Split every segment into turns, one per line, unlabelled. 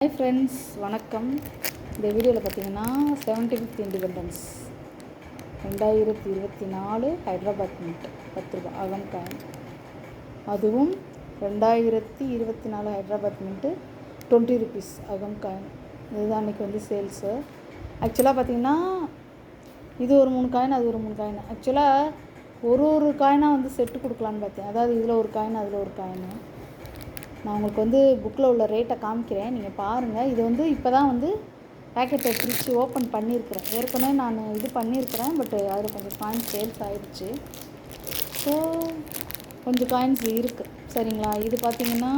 Hi friends, வணக்கம். இந்த வீடியோவில் பார்த்தீங்கன்னா 75th இண்டிபெண்டன்ஸ் 2024 ஹைதராபாத் மின்ட் 10 ரூபா அகம் காயின். அதுவும் 2024 ஹைதராபாத் மின்ட்டு 20 ருபீஸ் அகம் காயின். இதுதான் அன்றைக்கி வந்து சேல்ஸு. ஆக்சுவலாக பார்த்தீங்கன்னா இது ஒரு 3 காயின், அது ஒரு 3 காயின். ஆக்சுவலாக ஒரு காயினாக வந்து செட்டு கொடுக்கலான்னு பார்த்தேன். அதாவது இதில் ஒரு காயின், அதில் ஒரு காயின். நான் உங்களுக்கு வந்து புக்கில் உள்ள ரேட்டை காமிக்கிறேன், நீங்கள் பாருங்கள். இது வந்து இப்போ தான் வந்து பேக்கெட்டை பிரித்து ஓப்பன் பண்ணியிருக்கிறேன். ஏற்கனவே நான் இது பண்ணியிருக்கிறேன், பட் அதில் கொஞ்சம் காயின்ஸ் சேல்ஸ் ஆகிடுச்சு. ஸோ கொஞ்சம் காயின்ஸ் இருக்குது, சரிங்களா. இது பார்த்திங்கன்னா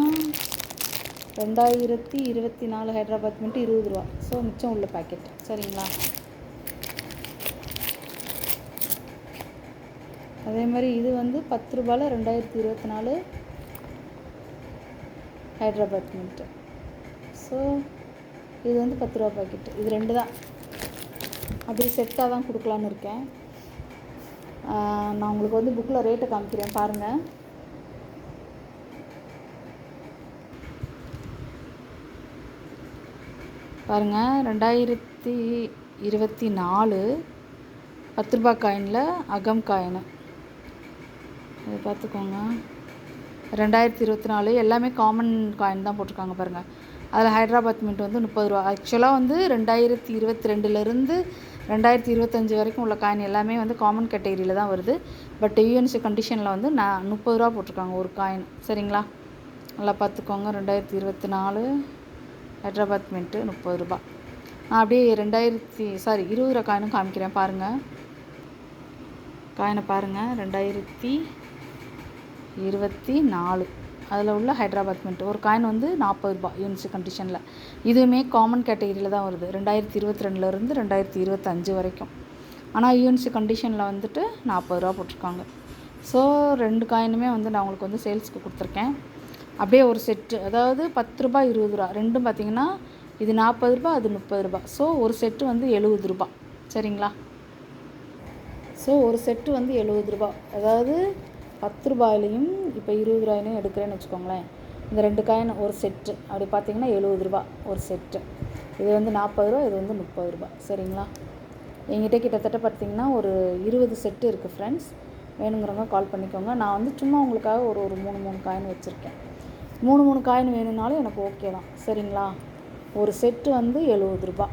2024 ஹைதராபாத் மின்ட்டு 20 ரூபா. ஸோ மிச்சம் உள்ள பேக்கெட், சரிங்களா. அதே மாதிரி இது வந்து 10 ரூபாயில் 2024 ஹைதராபாத் மின்ட்டு. ஸோ இது வந்து 10 ரூபா பாக்கெட்டு. இது 2 தான் அப்படியே செட்டாக தான் கொடுக்கலான்னு இருக்கேன். நான் உங்களுக்கு வந்து புக்கில் ரேட்டை காமிக்கிறேன், பாருங்கள். பாருங்கள், 2024 10 ரூபா காயினில் அகம் காயின். அதை பார்த்துக்கோங்க. 2024 எல்லாமே காமன் காயின் தான் போட்டிருக்காங்க பாருங்கள். அதில் ஹைதராபாத் மின்ட் வந்து 30 ரூபா. ஆக்சுவலாக வந்து 2022லேருந்து 2025 வரைக்கும் உள்ள காயின் எல்லாமே வந்து காமன் கேட்டகரியில் தான் வருது. பட் யூஎன்சி கண்டிஷனில் வந்து 30 ரூபா போட்டிருக்காங்க ஒரு காயின், சரிங்களா. நல்லா பார்த்துக்கோங்க. 2024 ஹைதராபாத் மின்ட்டு 30 ரூபா. நான் அப்படியே 20 ரூபா காயினும் காமிக்கிறேன், பாருங்கள். காயினை பாருங்கள். 2024 அதில் உள்ள ஹைதராபாத் மின்ட் ஒரு காயின் வந்து 40 ரூபா யூனிட்ஸ் கண்டிஷனில். இதுவுமே காமன் கேட்டகரியில் தான் வருது 2022லேருந்து 2025 வரைக்கும். ஆனால் யூனிட்ஸ் கண்டிஷனில் வந்துட்டு 40 ரூபா போட்டிருக்காங்க. ஸோ 2 காயினுமே வந்து நான் உங்களுக்கு வந்து சேல்ஸுக்கு கொடுத்துருக்கேன். அப்படியே ஒரு செட்டு, அதாவது 10 ரூபா 20 ரூபா ரெண்டும் பார்த்திங்கன்னா இது 40 ரூபா, அது 30 ரூபா. ஸோ ஒரு செட்டு வந்து 70 ரூபா, சரிங்களா. ஸோ ஒரு செட்டு வந்து 70 ரூபா. அதாவது 10 ரூபாயிலையும் இப்போ 20 ரூபாயிலையும் எடுக்கிறேன்னு வச்சுக்கோங்களேன். இந்த 2 காயின் ஒரு செட்டு அப்படி பார்த்திங்கன்னா 70 ரூபா ஒரு செட்டு. இது வந்து 40 ரூபா, இது வந்து 30 ரூபா, சரிங்களா. என்கிட்ட கிட்டத்தட்ட பார்த்திங்கன்னா ஒரு 20 செட்டு இருக்குது ஃப்ரெண்ட்ஸ். வேணுங்கிறவங்க கால் பண்ணிக்கோங்க. நான் வந்து சும்மா உங்களுக்காக ஒரு 3 காயின் வச்சுருக்கேன். 3 காயின் வேணும்னாலும் எனக்கு ஓகே தான், சரிங்களா. ஒரு செட்டு வந்து 70 ரூபா.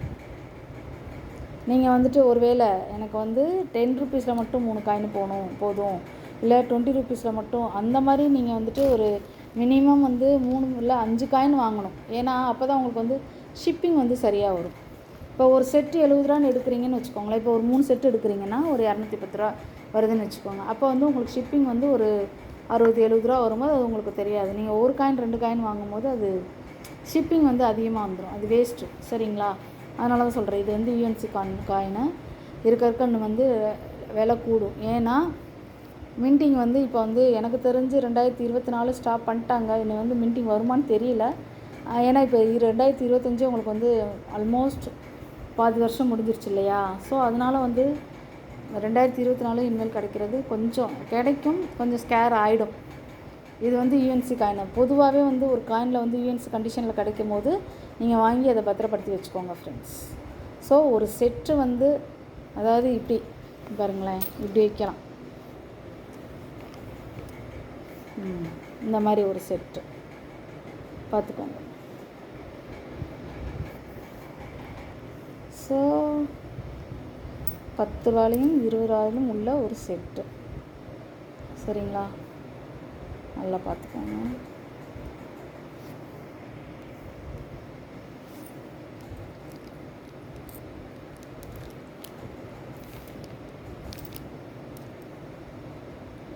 நீங்கள் வந்துட்டு ஒருவேளை எனக்கு வந்து 10 ருபீஸில் மட்டும் 3 காயின் போதும், இல்லை 20 ருபீஸில் மட்டும், அந்த மாதிரி நீங்கள் வந்துட்டு ஒரு மினிமம் வந்து 3 இல்லை 5 காயின் வாங்கணும். ஏன்னா அப்போ தான் உங்களுக்கு வந்து ஷிப்பிங் வந்து சரியாக வரும். இப்போ ஒரு செட்டு 70 ரூபான்னு எடுக்கிறீங்கன்னு வச்சுக்கோங்களேன். இப்போ ஒரு 3 செட்டு எடுக்கிறீங்கன்னா ஒரு 210 ரூபா வருதுன்னு வச்சுக்கோங்க. அப்போ வந்து உங்களுக்கு ஷிப்பிங் வந்து ஒரு 60-70 ரூபா வரும்போது அது உங்களுக்கு தெரியாது. நீங்கள் ஒரு காயின் 2 காயின் வாங்கும்போது அது ஷிப்பிங் வந்து அதிகமாக வந்துடும், அது வேஸ்ட்டு, சரிங்களா. அதனால தான் சொல்கிறேன். இது வந்து யூஎன்சி காயினு இருக்க வந்து விலை கூடும். ஏன்னா மின்டிங் வந்து இப்போ வந்து எனக்கு தெரிஞ்சு 2024 ஸ்டாப் பண்ணிட்டாங்க. இன்னும் வந்து மின்டிங் வருமானு தெரியல. ஏன்னா இப்போ 2025 உங்களுக்கு வந்து ஆல்மோஸ்ட் பாதி வருஷம் முடிஞ்சிருச்சு இல்லையா. ஸோ அதனால் வந்து 2024 இனிமேல் கிடைக்கிறது கொஞ்சம் கிடைக்கும், கொஞ்சம் ஸ்கேர் ஆகிடும். இது வந்து யூஎன்சி காயின். பொதுவாகவே வந்து ஒரு காயினில் வந்து யூஎன்சி கண்டிஷனில் கிடைக்கும் போது நீங்கள் வாங்கி அதை பத்திரப்படுத்தி வச்சுக்கோங்க ஃப்ரெண்ட்ஸ். ஸோ ஒரு செட்டு வந்து அதாவது இப்படி பாருங்களேன், இப்படி வைக்கலாம். இந்த மாதிரி ஒரு செட்டு பார்த்துக்கோங்க. ஸோ 10 ரூபாயிலையும் 20 ரூபாயிலும் உள்ள ஒரு செட்டு, சரிங்களா. நல்லா பார்த்துக்கோங்க.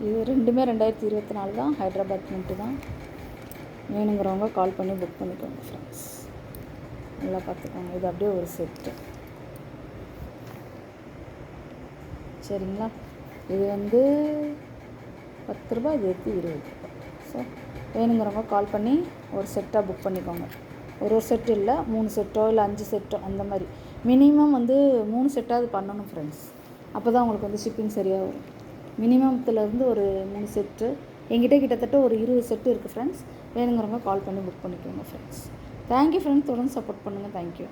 இது ரெண்டுமே 2024 தான், ஹைதராபாத் மின்ட்டு தான். வேணுங்கிறவங்க கால் பண்ணி புக் பண்ணிக்கோங்க ஃப்ரெண்ட்ஸ். நல்லா பார்த்துக்கோங்க. இது அப்படியே ஒரு செட்டு, சரிங்களா. இது வந்து 10 ரூபா, இது 20 ரூபா. ஸோ வேணுங்கிறவங்க கால் பண்ணி ஒரு செட்டாக புக் பண்ணிக்கோங்க. ஒரு செட்டு இல்லை, 3 செட்டோ இல்லை 5 செட்டோ, அந்த மாதிரி மினிமம் வந்து 3 செட்டாவது பண்ணணும் ஃப்ரெண்ட்ஸ். அப்போ தான் உங்களுக்கு வந்து ஷிப்பிங் சரியாக வரும். மினிமத்துலேருந்து ஒரு 3 செட்டு. என்கிட்ட கிட்டத்தட்ட ஒரு 20 செட்டு இருக்குது ஃப்ரெண்ட்ஸ். வேணுங்கிறவங்க கால் பண்ணி புக் பண்ணிக்கோங்க ஃப்ரெண்ட்ஸ். தேங்க்யூ ஃப்ரெண்ட்ஸ், தொடர்ந்து சப்போர்ட் பண்ணுங்கள். தேங்க்யூ.